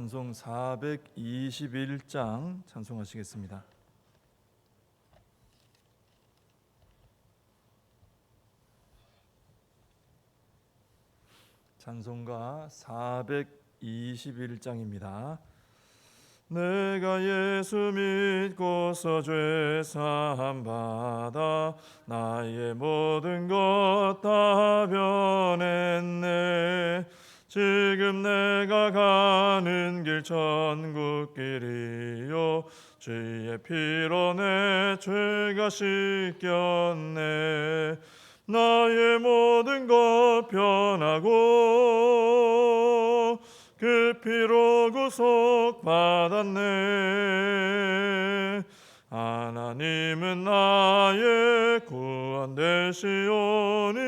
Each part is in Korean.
찬송 421장 찬송하시겠습니다. 찬송가 421장입니다. 내가 예수 믿고서 죄 사함 받아 나의 모든 것 다 변했네. 지금 내가 가는 길 천국길이요 주의 피로 내 죄가 씻겼네. 나의 모든 것 변하고 그 피로 구속 받았네. 하나님은 나의 구원 되시오니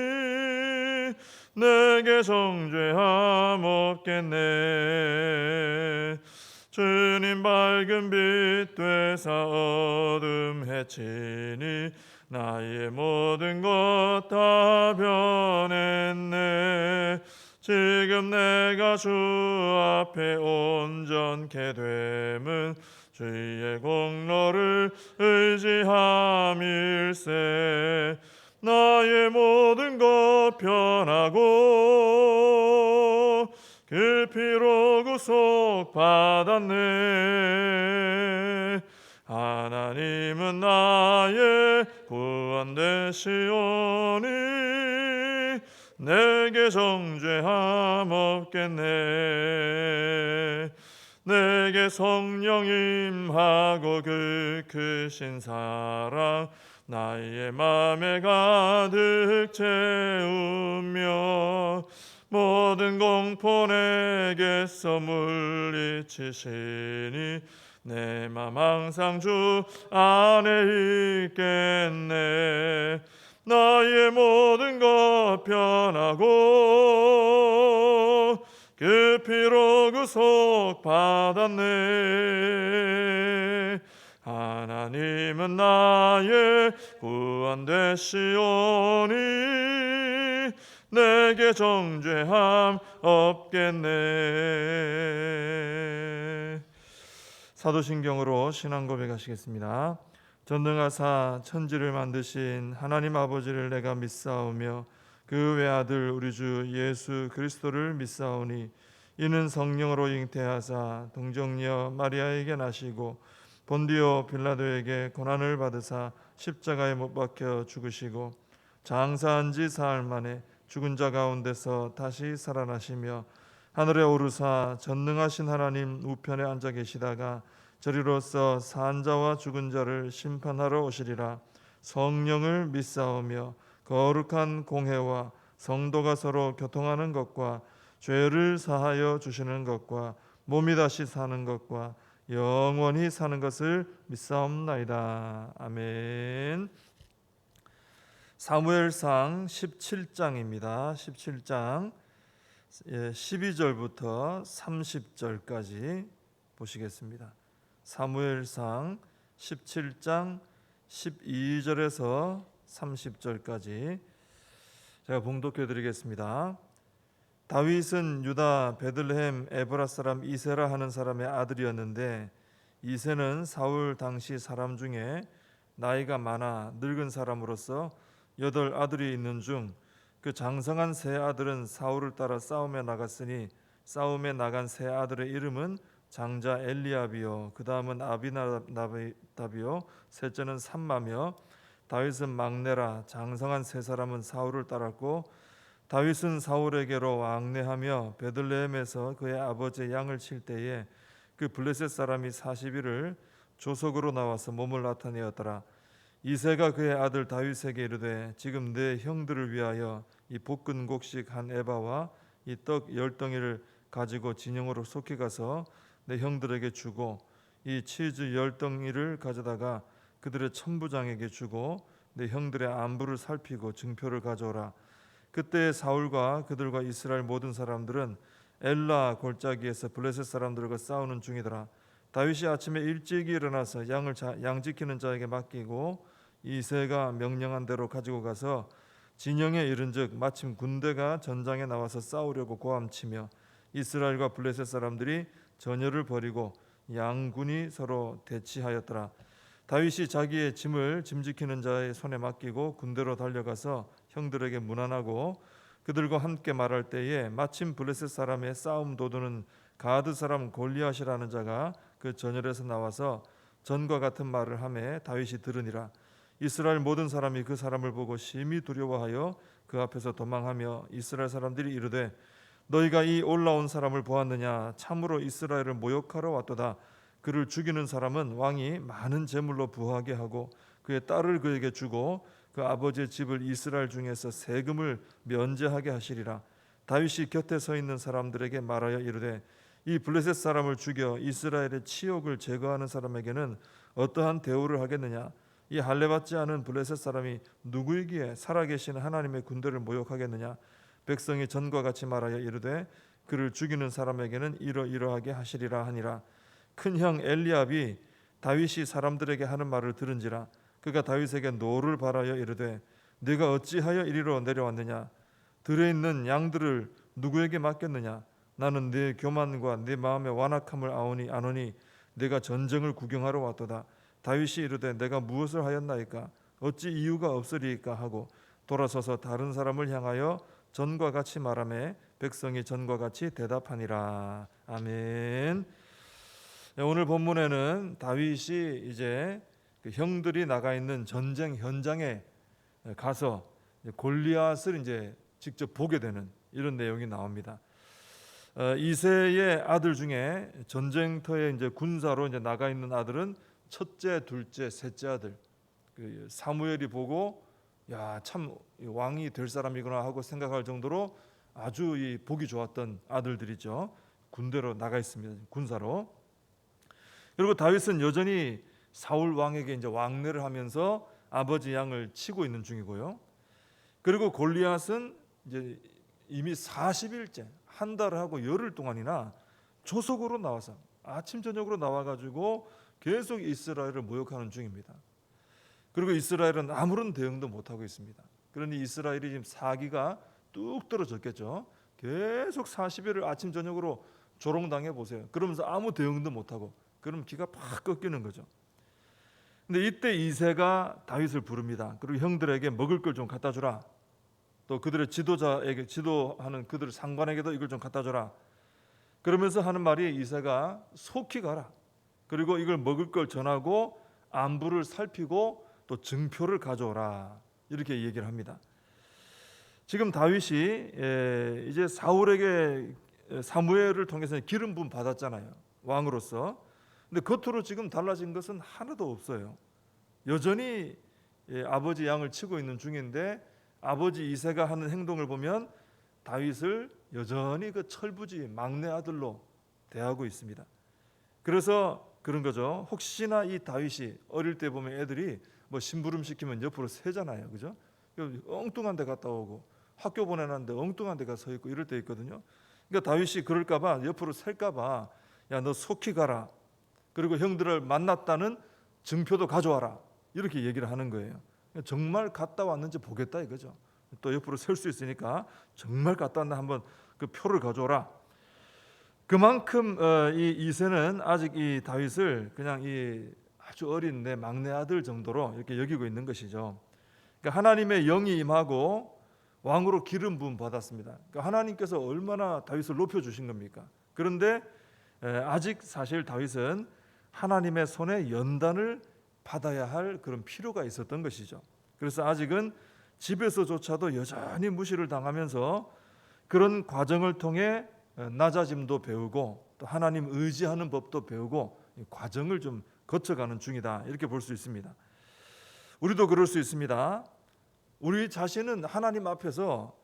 내게 정죄함 없겠네. 주님 밝은 빛 되사 어둠 해치니 나의 모든 것 다 변했네. 지금 내가 주 앞에 온전케 됨은 주의 공로를 의지함일세. 나의 모든 것 변하고 그 피로 구속 받았네. 하나님은 나의 구원 되시오니 내게 정죄함 없겠네. 내게 성령 임하고 그 크신 사랑 나의 맘에 가득 채우며 모든 공포 내게서 물리치시니 내 맘 항상 주 안에 있겠네. 나의 모든 것 변하고 그 피로 구속 받았네. 하나님은 나의 구원 되시오니 내게 정죄함 없겠네. 사도신경으로 신앙 고백하시겠습니다. 전능하사 천지를 만드신 하나님 아버지를 내가 믿사오며 그 외아들 우리 주 예수 그리스도를 믿사오니 이는 성령으로 잉태하사 동정녀 마리아에게 나시고 본디오 빌라도에게 고난을 받으사 십자가에 못 박혀 죽으시고 장사한 지 사흘 만에 죽은 자 가운데서 다시 살아나시며 하늘에 오르사 전능하신 하나님 우편에 앉아 계시다가 저리로서 산 자와 죽은 자를 심판하러 오시리라. 성령을 믿사오며 거룩한 공회와 성도가 서로 교통하는 것과 죄를 사하여 주시는 것과 몸이 다시 사는 것과 영원히 사는 것을 믿사옵나이다. 아멘. 사무엘상 17장입니다. 17장 12절부터 30절까지 보시겠습니다. 사무엘상 17장 12절에서 30절까지 제가 봉독해 드리겠습니다. 다윗은 유다 베들레헴 에브라 사람 이세라 하는 사람의 아들이었는데 이세는 사울 당시 사람 중에 나이가 많아 늙은 사람으로서 8 아들이 있는 중 그 장성한 세 아들은 사울을 따라 싸움에 나갔으니 싸움에 나간 세 아들의 이름은 장자 엘리압이요 그 다음은 아비나답이요 셋째는 삼마며 다윗은 막내라. 장성한 세 사람은 사울을 따랐고 다윗은 사울에게로 왕래하며 베들레헴에서 그의 아버지의 양을 칠 때에 그 블레셋 사람이 40일을 조석으로 나와서 몸을 나타내었더라. 이새가 그의 아들 다윗에게 이르되 지금 내 형들을 위하여 이 볶은 곡식 한 에바와 이 떡 10덩이를 가지고 진영으로 속히 가서 내 형들에게 주고 이 치즈 10덩이를 가져다가 그들의 천부장에게 주고 내 형들의 안부를 살피고 증표를 가져오라. 그때 사울과 그들과 이스라엘 모든 사람들은 엘라 골짜기에서 블레셋 사람들과 싸우는 중이더라. 다윗이 아침에 일찍 일어나서 양 지키는 자에게 맡기고 이새가 명령한 대로 가지고 가서 진영에 이른즉 마침 군대가 전장에 나와서 싸우려고 고함치며 이스라엘과 블레셋 사람들이 전열을 벌이고 양군이 서로 대치하였더라. 다윗이 자기의 짐을 짐지키는 자의 손에 맡기고 군대로 달려가서 형들에게 문안하고 그들과 함께 말할 때에 마침 블레셋 사람의 싸움 도두는 가드 사람 골리앗이라는 자가 그 전열에서 나와서 전과 같은 말을 하매 다윗이 들으니라. 이스라엘 모든 사람이 그 사람을 보고 심히 두려워하여 그 앞에서 도망하며 이스라엘 사람들이 이르되 너희가 이 올라온 사람을 보았느냐? 참으로 이스라엘을 모욕하러 왔도다. 그를 죽이는 사람은 왕이 많은 재물로 부하게 하고 그의 딸을 그에게 주고 그 아버지의 집을 이스라엘 중에서 세금을 면제하게 하시리라. 다윗이 곁에 서 있는 사람들에게 말하여 이르되 이 블레셋 사람을 죽여 이스라엘의 치욕을 제거하는 사람에게는 어떠한 대우를 하겠느냐? 이 할례받지 않은 블레셋 사람이 누구이기에 살아계신 하나님의 군대를 모욕하겠느냐? 백성이 전과 같이 말하여 이르되 그를 죽이는 사람에게는 이러이러하게 하시리라 하니라. 큰 형 엘리압이 다윗이 사람들에게 하는 말을 들은지라. 그가 다윗에게 노를 바라여 이르되 네가 어찌하여 이리로 내려왔느냐? 들에 있는 양들을 누구에게 맡겼느냐? 나는 네 교만과 네 마음의 완악함을 아노니 네가 전쟁을 구경하러 왔도다. 다윗이 이르되 내가 무엇을 하였나이까? 어찌 이유가 없으리이까 하고 돌아서서 다른 사람을 향하여 전과 같이 말하매 백성이 전과 같이 대답하니라. 아멘. 오늘 본문에는 다윗이 이제 그 형들이 나가 있는 전쟁 현장에 가서 골리앗을 이제 직접 보게 되는 이런 내용이 나옵니다. 이새의 아들 중에 전쟁터에 이제 군사로 이제 나가 있는 아들은 첫째, 둘째, 셋째 아들. 그 사무엘이 보고 야, 참 왕이 될 사람이구나 하고 생각할 정도로 아주 이 보기 좋았던 아들들이죠. 군대로 나가 있습니다. 군사로. 그리고 다윗은 여전히 사울 왕에게 이제 왕래를 하면서 아버지 양을 치고 있는 중이고요. 그리고 골리앗은 이제 이미 40일째 한 달을 하고 열흘 동안이나 조속으로 나와서 아침 저녁으로 나와가지고 계속 이스라엘을 모욕하는 중입니다. 그리고 이스라엘은 아무런 대응도 못하고 있습니다. 그러니 이스라엘이 지금 사기가 뚝 떨어졌겠죠. 계속 40일을 아침 저녁으로 조롱당해 보세요. 그러면서 아무 대응도 못하고 그럼 기가 팍 꺾이는 거죠. 근데 이때 이새가 다윗을 부릅니다. 그리고 형들에게 먹을 걸 좀 갖다 주라. 또 그들의 지도자에게 지도하는 그들 상관에게도 이걸 좀 갖다 줘라. 그러면서 하는 말이 이새가 속히 가라. 그리고 이걸 먹을 걸 전하고 안부를 살피고 또 증표를 가져오라. 이렇게 얘기를 합니다. 지금 다윗이 이제 사울에게 사무엘을 통해서 기름 부음 받았잖아요. 왕으로서. 근데 겉으로 지금 달라진 것은 하나도 없어요. 여전히 아버지 양을 치고 있는 중인데 아버지 이새가 하는 행동을 보면 다윗을 여전히 그 철부지 막내 아들로 대하고 있습니다. 그래서 그런 거죠. 혹시나 이 다윗이 어릴 때 보면 애들이 뭐 심부름 시키면 옆으로 세잖아요, 그죠? 엉뚱한 데 갔다 오고 학교 보내놨는데 엉뚱한 데 가서 서 있고 이럴 때 있거든요. 그러니까 다윗이 그럴까봐 옆으로 셀까봐 야, 너 속히 가라. 그리고 형들을 만났다는 증표도 가져와라. 이렇게 얘기를 하는 거예요. 정말 갔다 왔는지 보겠다 이거죠. 또 옆으로 셀 수 있으니까 정말 갔다 왔나 한번 그 표를 가져오라. 그만큼 이 이새는 아직 이 다윗을 그냥 이 아주 어린 내 막내 아들 정도로 이렇게 여기고 있는 것이죠. 그러니까 하나님의 영이 임하고 왕으로 기름 부음 받았습니다. 그러니까 하나님께서 얼마나 다윗을 높여 주신 겁니까? 그런데 아직 사실 다윗은 하나님의 손에 연단을 받아야 할 그런 필요가 있었던 것이죠. 그래서 아직은 집에서조차도 여전히 무시를 당하면서 그런 과정을 통해 낮아짐도 배우고 또 하나님 의지하는 법도 배우고 과정을 좀 거쳐가는 중이다. 이렇게 볼 수 있습니다. 우리도 그럴 수 있습니다. 우리 자신은 하나님 앞에서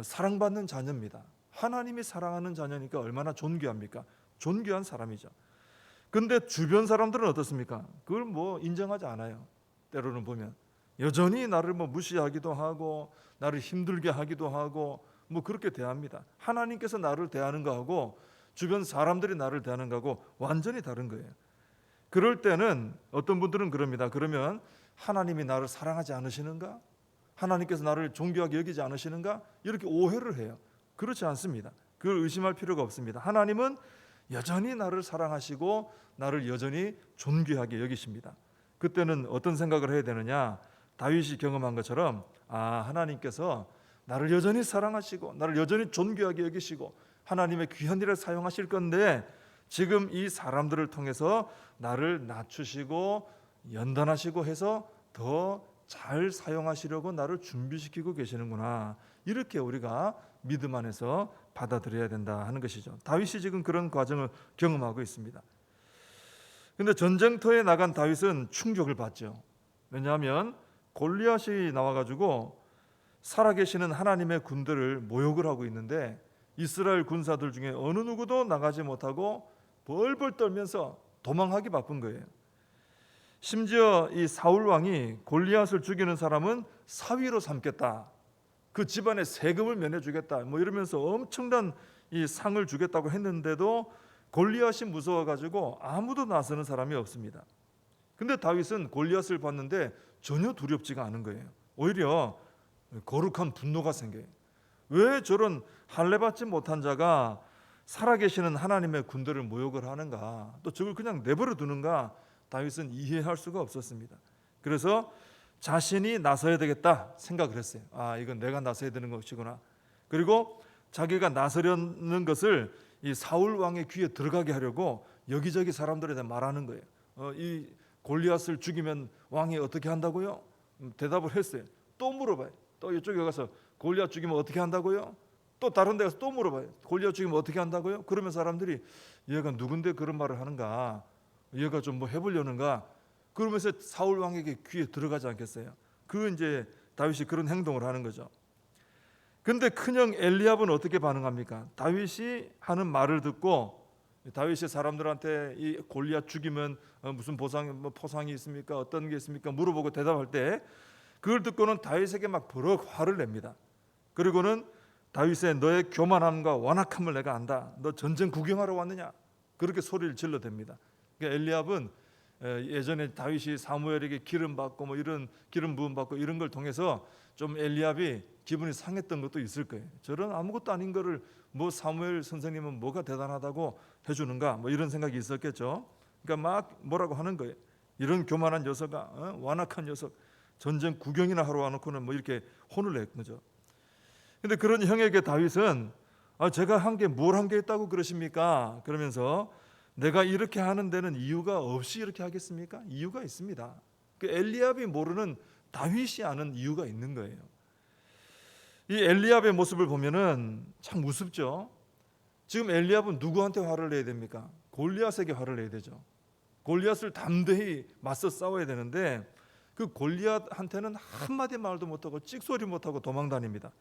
사랑받는 자녀입니다. 하나님이 사랑하는 자녀니까 얼마나 존귀합니까? 존귀한 사람이죠. 근데 주변 사람들은 어떻습니까? 그걸 뭐 인정하지 않아요. 때로는 보면 여전히 나를 뭐 무시하기도 하고 나를 힘들게 하기도 하고 뭐 그렇게 대합니다. 하나님께서 나를 대하는 거하고 주변 사람들이 나를 대하는 거하고 완전히 다른 거예요. 그럴 때는 어떤 분들은 그럽니다. 그러면 하나님이 나를 사랑하지 않으시는가? 하나님께서 나를 존귀하게 여기지 않으시는가? 이렇게 오해를 해요. 그렇지 않습니다. 그걸 의심할 필요가 없습니다. 하나님은 여전히 나를 사랑하시고 나를 여전히 존귀하게 여기십니다. 그때는 어떤 생각을 해야 되느냐? 다윗이 경험한 것처럼 하나님께서 나를 여전히 사랑하시고 나를 여전히 존귀하게 여기시고 하나님의 귀한 일에 사용하실 건데 지금 이 사람들을 통해서 나를 낮추시고 연단하시고 해서 더 잘 사용하시려고 나를 준비시키고 계시는구나. 이렇게 우리가 믿음 안에서 받아들여야 된다 하는 것이죠. 다윗이 지금 그런 과정을 경험하고 있습니다. 그런데 전쟁터에 나간 다윗은 충격을 받죠. 왜냐하면 골리앗이 나와가지고 살아계시는 하나님의 군대를 모욕을 하고 있는데 이스라엘 군사들 중에 어느 누구도 나가지 못하고 벌벌 떨면서 도망하기 바쁜 거예요. 심지어 이 사울 왕이 골리앗을 죽이는 사람은 사위로 삼겠다, 그 집안의 세금을 면해주겠다, 이러면서 엄청난 이 상을 주겠다고 했는데도 골리앗이 무서워가지고 아무도 나서는 사람이 없습니다. 근데 다윗은 골리앗을 봤는데 전혀 두렵지가 않은 거예요. 오히려 거룩한 분노가 생겨요. 왜 저런 할례받지 못한 자가 살아계시는 하나님의 군대를 모욕을 하는가, 또 저걸 그냥 내버려 두는가, 다윗은 이해할 수가 없었습니다. 그래서 자신이 나서야 되겠다 생각을 했어요. 이건 내가 나서야 되는 것이구나. 그리고 자기가 나서려는 것을 이 사울 왕의 귀에 들어가게 하려고 여기저기 사람들에게 말하는 거예요. 이 골리앗을 죽이면 왕이 어떻게 한다고요? 대답을 했어요. 또 물어봐요. 또 이쪽에 가서 골리앗 죽이면 어떻게 한다고요? 또 다른 데 가서 또 물어봐요. 골리앗 죽이면 어떻게 한다고요? 그러면 사람들이 얘가 누군데 그런 말을 하는가? 얘가 좀 뭐 해보려는가? 그러면서 사울 왕에게 귀에 들어가지 않겠어요? 이제 다윗이 그런 행동을 하는 거죠. 근데 큰형 엘리압은 어떻게 반응합니까? 다윗이 하는 말을 듣고 다윗이 사람들한테 이 골리앗 죽이면 무슨 포상이 있습니까? 어떤 게 있습니까? 물어보고 대답할 때 그걸 듣고는 다윗에게 막 버럭 화를 냅니다. 그리고는 다윗의 너의 교만함과 완악함을 내가 안다. 너 전쟁 구경하러 왔느냐? 그렇게 소리를 질러댑니다. 그러니까 엘리압은 예전에 다윗이 사무엘에게 기름 받고 이런 기름 부음 받고 이런 걸 통해서 좀 엘리압이 기분이 상했던 것도 있을 거예요. 저런 아무것도 아닌 거를 사무엘 선생님은 뭐가 대단하다고 해주는가, 이런 생각이 있었겠죠. 그러니까 막 뭐라고 하는 거예요. 이런 교만한 녀석아, 완악한 녀석, 전쟁 구경이나 하러 와놓고는 이렇게 혼을 낸 거죠. 근데 그런 형에게 다윗은 제가 한 게 뭘 한 게 있다고 그러십니까? 그러면서 내가 이렇게 하는 데는 이유가 없이 이렇게 하겠습니까? 이유가 있습니다. 그 엘리압이 모르는 다윗이 아는 이유가 있는 거예요. 이 엘리압의 모습을 보면은 참 우습죠. 지금 엘리압은 누구한테 화를 내야 됩니까? 골리앗에게 화를 내야 되죠. 골리앗을 담대히 맞서 싸워야 되는데 그 골리앗한테는 한마디 말도 못하고 찍소리 못하고 도망다닙니다.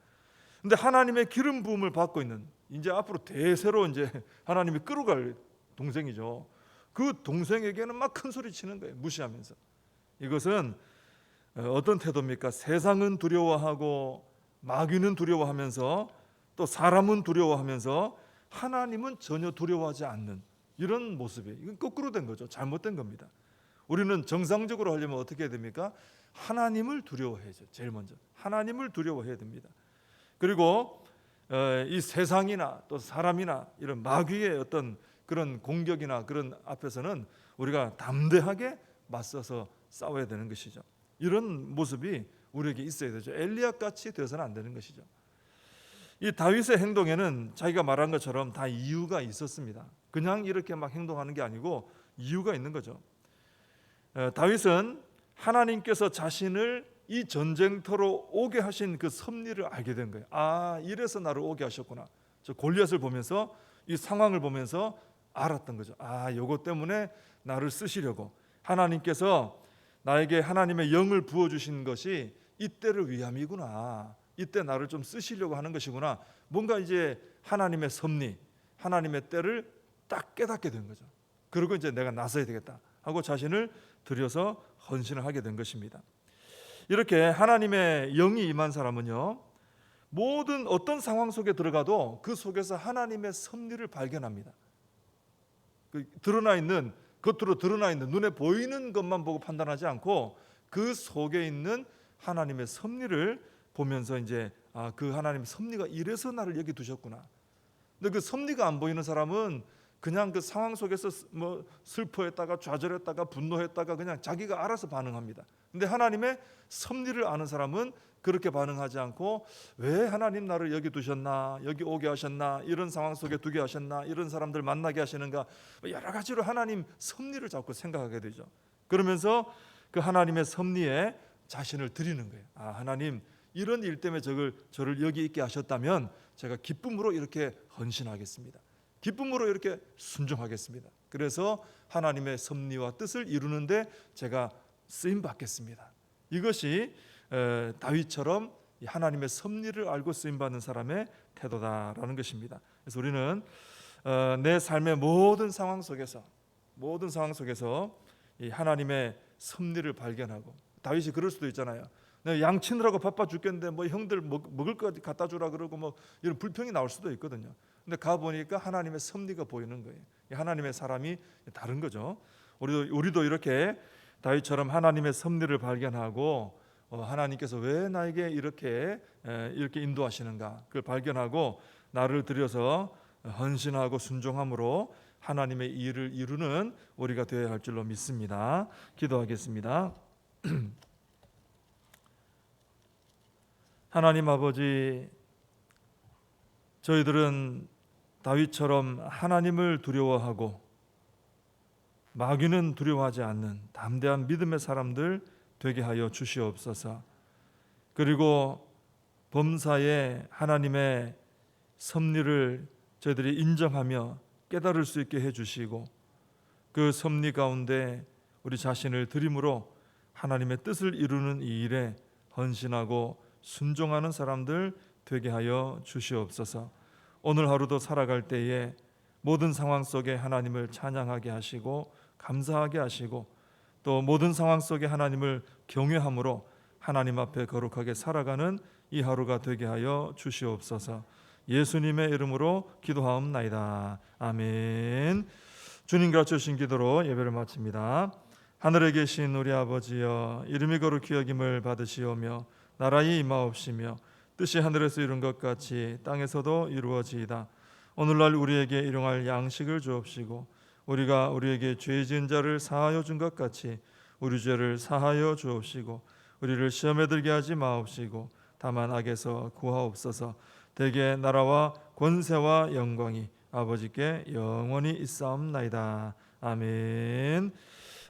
근데 하나님의 기름 부음을 받고 있는, 이제 앞으로 대세로 이제 하나님이 끌어갈 동생이죠. 그 동생에게는 막 큰 소리 치는 거예요. 무시하면서. 이것은 어떤 태도입니까? 세상은 두려워하고 마귀는 두려워하면서 또 사람은 두려워하면서 하나님은 전혀 두려워하지 않는 이런 모습이에요. 이건 거꾸로 된 거죠. 잘못된 겁니다. 우리는 정상적으로 하려면 어떻게 해야 됩니까? 하나님을 두려워해야죠. 제일 먼저 하나님을 두려워해야 됩니다. 그리고 이 세상이나 또 사람이나 이런 마귀의 어떤 그런 공격이나 그런 앞에서는 우리가 담대하게 맞서서 싸워야 되는 것이죠. 이런 모습이 우리에게 있어야 되죠. 엘리압 같이 되어서는 안 되는 것이죠. 이 다윗의 행동에는 자기가 말한 것처럼 다 이유가 있었습니다. 그냥 이렇게 막 행동하는 게 아니고 이유가 있는 거죠. 다윗은 하나님께서 자신을 이 전쟁터로 오게 하신 그 섭리를 알게 된 거예요. 이래서 나를 오게 하셨구나. 저 골리앗을 보면서 이 상황을 보면서 알았던 거죠. 요거 때문에 나를 쓰시려고 하나님께서 나에게 하나님의 영을 부어주신 것이 이때를 위함이구나. 이때 나를 좀 쓰시려고 하는 것이구나. 뭔가 이제 하나님의 섭리, 하나님의 때를 딱 깨닫게 된 거죠. 그리고 이제 내가 나서야 되겠다 하고 자신을 들여서 헌신을 하게 된 것입니다. 이렇게 하나님의 영이 임한 사람은요, 모든 어떤 상황 속에 들어가도 그 속에서 하나님의 섭리를 발견합니다. 겉으로 드러나 있는 눈에 보이는 것만 보고 판단하지 않고 그 속에 있는 하나님의 섭리를 보면서 이제 그 하나님의 섭리가 이래서 나를 여기 두셨구나. 근데 그 섭리가 안 보이는 사람은 그냥 그 상황 속에서 뭐 슬퍼했다가 좌절했다가 분노했다가 그냥 자기가 알아서 반응합니다. 근데 하나님의 섭리를 아는 사람은 그렇게 반응하지 않고, 왜 하나님 나를 여기 두셨나, 여기 오게 하셨나, 이런 상황 속에 두게 하셨나, 이런 사람들 만나게 하시는가, 여러 가지로 하나님 섭리를 자꾸 생각하게 되죠. 그러면서 그 하나님의 섭리에 자신을 드리는 거예요. 아, 하나님 이런 일 때문에 저를 여기 있게 하셨다면 제가 기쁨으로 이렇게 헌신하겠습니다. 기쁨으로 이렇게 순종하겠습니다. 그래서 하나님의 섭리와 뜻을 이루는데 제가 쓰임 받겠습니다. 이것이 다윗처럼 하나님의 섭리를 알고 쓰임 받는 사람의 태도다라는 것입니다. 그래서 우리는 내 삶의 모든 상황 속에서 이 하나님의 섭리를 발견하고, 다윗이 그럴 수도 있잖아요. 내가 양 치느라고 바빠 죽겠는데 뭐 형들 먹을 거 갖다 주라 그러고 뭐 이런 불평이 나올 수도 있거든요. 근데 가 보니까 하나님의 섭리가 보이는 거예요. 하나님의 사람이 다른 거죠. 우리도 이렇게 다윗처럼 하나님의 섭리를 발견하고, 하나님께서 왜 나에게 이렇게 인도하시는가, 그걸 발견하고 나를 들여서 헌신하고 순종함으로 하나님의 일을 이루는 우리가 되어야 할 줄로 믿습니다. 기도하겠습니다. 하나님 아버지, 저희들은 다윗처럼 하나님을 두려워하고 마귀는 두려워하지 않는 담대한 믿음의 사람들 되게 하여 주시옵소서. 그리고 범사에 하나님의 섭리를 저희들이 인정하며 깨달을 수 있게 해주시고, 그 섭리 가운데 우리 자신을 드림으로 하나님의 뜻을 이루는 이 일에 헌신하고 순종하는 사람들 되게 하여 주시옵소서. 오늘 하루도 살아갈 때에 모든 상황 속에 하나님을 찬양하게 하시고 감사하게 하시고, 또 모든 상황 속에 하나님을 경외함으로 하나님 앞에 거룩하게 살아가는 이 하루가 되게 하여 주시옵소서. 예수님의 이름으로 기도하옵나이다. 아멘. 주님과 주신 기도로 예배를 마칩니다. 하늘에 계신 우리 아버지여, 이름이 거룩히 여김을 받으시오며 나라의 임하옵시며 뜻이 하늘에서 이룬 것 같이 땅에서도 이루어지이다. 오늘날 우리에게 일용할 양식을 주옵시고, 우리가 우리에게 죄 지은 자를 사하여 준 것 같이 우리 죄를 사하여 주옵시고, 우리를 시험에 들게 하지 마옵시고 다만 악에서 구하옵소서. 대개 나라와 권세와 영광이 아버지께 영원히 있사옵나이다. 아멘.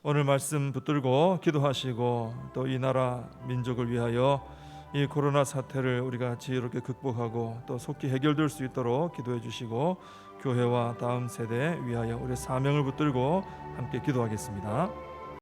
오늘 말씀 붙들고 기도하시고, 또 이 나라 민족을 위하여 이 코로나 사태를 우리가 지혜롭게 극복하고 또 속히 해결될 수 있도록 기도해 주시고, 교회와 다음 세대 위하여 우리 사명을 붙들고 함께 기도하겠습니다.